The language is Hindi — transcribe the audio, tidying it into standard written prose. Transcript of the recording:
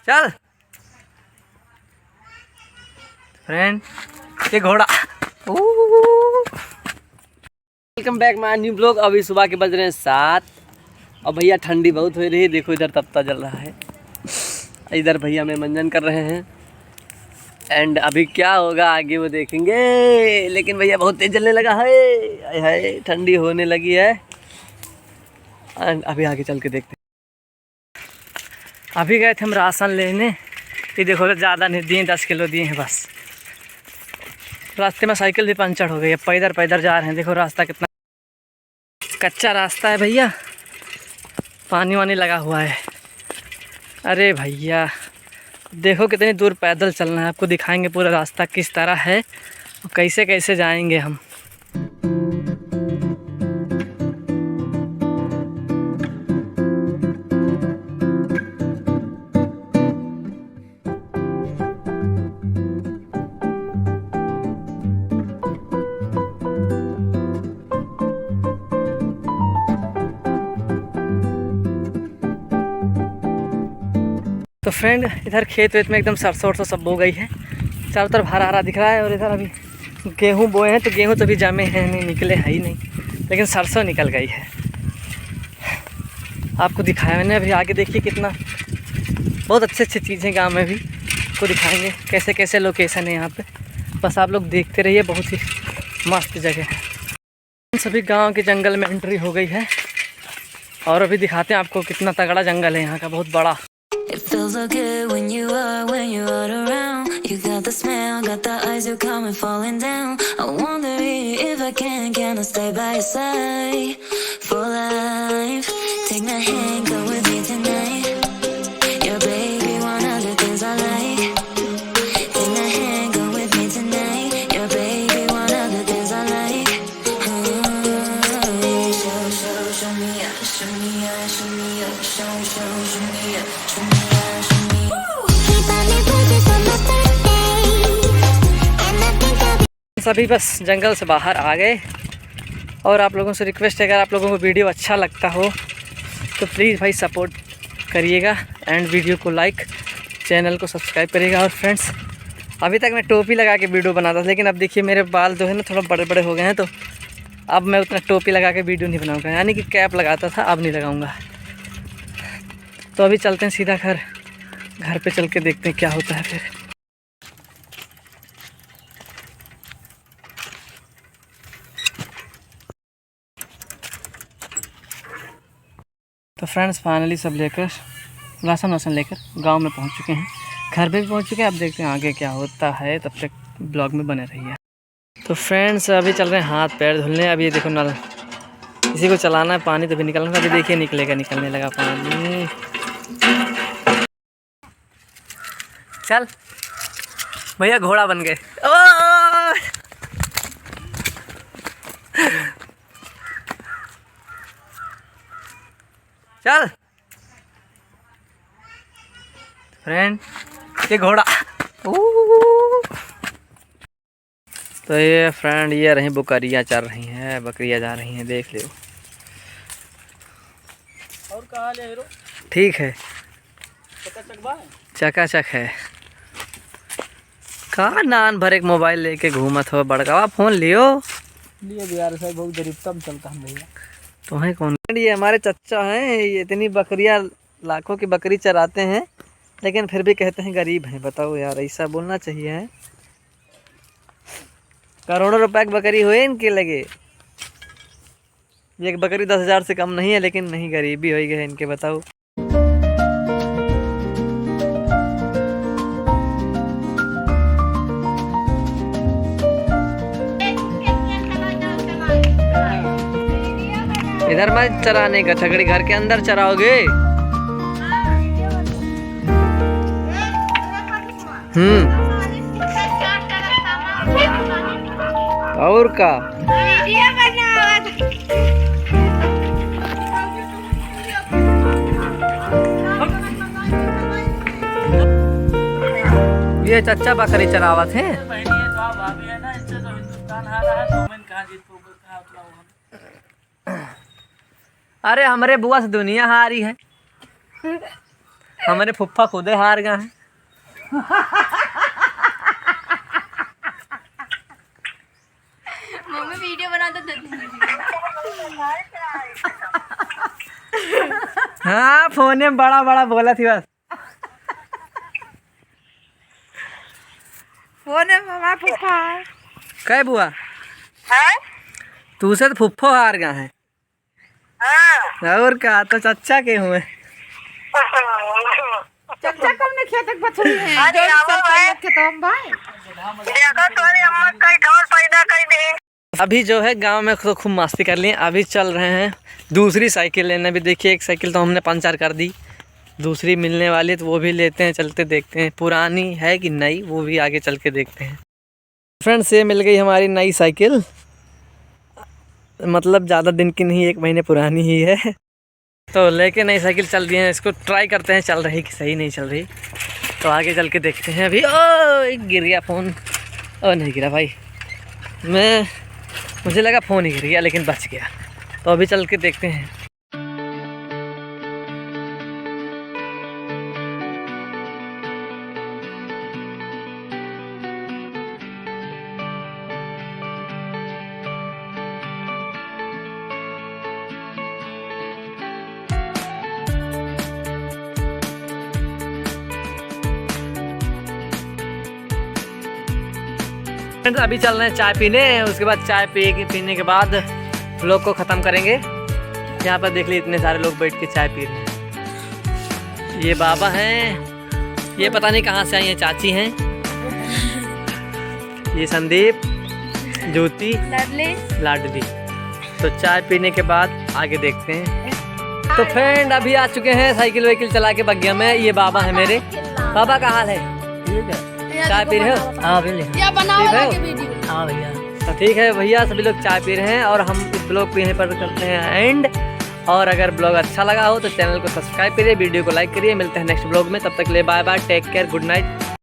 चल फ्रेंड, ये घोड़ा। Welcome back my new blog. अभी सुबह के बज रहे हैं 7 और भैया ठंडी बहुत हो रही है। देखो इधर तपता जल रहा है, इधर भैया में मंजन कर रहे हैं। एंड अभी क्या होगा आगे वो देखेंगे, लेकिन भैया बहुत तेज जलने लगा है। हाय ठंडी होने लगी है। एंड अभी आगे चल के देखते हैं। अभी गए थे हम राशन लेने, ये देखो ज़्यादा नहीं दिए, 10 किलो दिए हैं बस। रास्ते में साइकिल भी पंचर हो गई है, पैदल पैदल जा रहे हैं। देखो रास्ता कितना कच्चा रास्ता है भैया, पानी वानी लगा हुआ है। अरे भैया देखो कितनी दूर पैदल चलना है। आपको दिखाएंगे पूरा रास्ता किस तरह है और कैसे कैसे जाएंगे हम। तो फ्रेंड इधर खेत वेत में एकदम सरसों वरसों सब बो गई है, चारों तरफ हरा हरा दिख रहा है। और इधर अभी गेहूँ बोए हैं, तो गेहूँ तो अभी जमे हैं नहीं, निकले है ही नहीं, लेकिन सरसों निकल गई है। आपको दिखाया मैंने। अभी आगे देखिए कितना बहुत अच्छी अच्छी चीज़ें गांव में भी आपको दिखाएंगे, कैसे कैसे लोकेशन है यहाँ पे। बस आप लोग देखते रहिए, बहुत ही मस्त जगह है। सभी गाँव के जंगल में एंट्री हो गई है और अभी दिखाते हैं आपको कितना तगड़ा जंगल है यहाँ का, बहुत बड़ा। It feels so good when you are around. You got the smell, got the eyes, you're coming falling down. I wonder if I can I stay by your side for life? Take my hand, go with me tonight. Yeah, baby, one of the things I like. Take my hand, go with me tonight. Yeah, baby, one of the things I like. Show me up, show me up, show me up, show me up, show me up. सभी बस जंगल से बाहर आ गए। और आप लोगों से रिक्वेस्ट है, अगर आप लोगों को वीडियो अच्छा लगता हो तो प्लीज़ भाई सपोर्ट करिएगा एंड वीडियो को लाइक, चैनल को सब्सक्राइब करिएगा। और फ्रेंड्स अभी तक मैं टोपी लगा के वीडियो बनाता था, लेकिन अब देखिए मेरे बाल जो है ना थोड़ा बड़े बड़े हो गए हैं, तो अब मैं उतना टोपी लगा के वीडियो नहीं बनाऊँगा, यानी कि कैप लगाता था, अब नहीं लगाऊँगा। तो अभी चलते हैं सीधा घर पे चल के देखते हैं क्या होता है फिर। तो फ्रेंड्स फाइनली सब लेकर राशन वासन लेकर गांव में पहुंच चुके हैं, घर पे भी पहुंच चुके हैं। अब देखते हैं आगे क्या होता है, तब तक ब्लॉग में बने रहिए। तो फ्रेंड्स अभी चल रहे हैं हाथ पैर धुलने। अभी देखो नल किसी को चलाना है, पानी तो भी निकलना था, अभी देखिए निकलने लगा पानी। चल भैया घोड़ा बन गए। चल फ्रेंड, ये घोड़ा। तो ये फ्रेंड ये रही बकरियाँ चल रही हैं, बकरियाँ जा रही हैं, देख लो। और कहाँ ले हीरो? ठीक है, चकाचक है। कहाँ नान भर एक मोबाइल लेके घूमत हो, बड़का फ़ोन लियो यार साहब, बहुत गरीब कम चलता है भैया। तुम्हें कौन? ये हमारे चच्चा हैं, ये इतनी बकरियां लाखों की बकरी चराते हैं, लेकिन फिर भी कहते हैं गरीब हैं। बताओ यार, ऐसा बोलना चाहिए है? करोड़ों रुपए की बकरी हुए इनके लगे, एक बकरी 10,000 से कम नहीं है, लेकिन नहीं गरीबी हो गई इनके। बताओ इधर मत चराने का, छकड़ी घर के अंदर चराओगे। और का ये चच्चा बकरी चरावत है। अरे हमारे बुआ से दुनिया हारी है। हमारे फुफ्फा खुदे हार गए हैं। मम्मी वीडियो बना दो। हाँ फोन में बड़ा बड़ा बोला थी बस। फोन है मामा फुफा। क्या बुआ तू से तो फुफ्फो हार गए हैं। और क्या तो चच्चा के हुए। चच्चा कब ने खेत तक बथुई है जो सब के तो हम भाई देखो तोरी अम्मा कई ठोर पैदा कर दे। अभी जो है गांव में तो खूब मस्ती कर लिए। अभी चल रहे हैं दूसरी साइकिल लेने। भी देखिए एक साइकिल तो हमने पंचर कर दी, दूसरी मिलने वाली है तो वो भी लेते हैं, चलते देखते हैं पुरानी है कि नई, वो भी आगे चल के देखते हैं। फ्रेंड्स ये मिल गई हमारी नई साइकिल, मतलब ज़्यादा दिन की नहीं, 1 महीने पुरानी ही है। तो लेके नई साइकिल चल दिए हैं, इसको ट्राई करते हैं चल रही कि सही नहीं चल रही। तो आगे चल के देखते हैं। अभी ओ गिर गया फ़ोन। ओ नहीं गिरा भाई, मुझे लगा फ़ोन ही गिर गया लेकिन बच गया। तो अभी चल के देखते हैं। फ्रेंड्स अभी चल रहे हैं चाय पीने, उसके बाद चाय पीने के बाद व्लॉग को ख़त्म करेंगे। यहाँ पर देख लीजिए इतने सारे लोग बैठ के चाय पी रहे हैं। ये बाबा हैं, ये पता नहीं कहाँ से आई हैं, चाची हैं। ये संदीप, ज्योति, लाडली। तो चाय पीने के बाद आगे देखते हैं। तो फ्रेंड अभी आ चुके हैं साइकिल वाइकिल चला के बगिया में। ये बाबा है मेरे। बाबा का हाल है? ठीक है। चाय पी रहे हो? हाँ ठीक है। हाँ भैया तो ठीक है भैया, सभी लोग चाय पी रहे हैं और हम इस ब्लॉग को यहीं पर करते हैं एंड। और अगर ब्लॉग अच्छा लगा हो तो चैनल को सब्सक्राइब करिए, वीडियो को लाइक करिए। मिलते हैं नेक्स्ट ब्लॉग में, तब तक ले bye bye, take care, good night.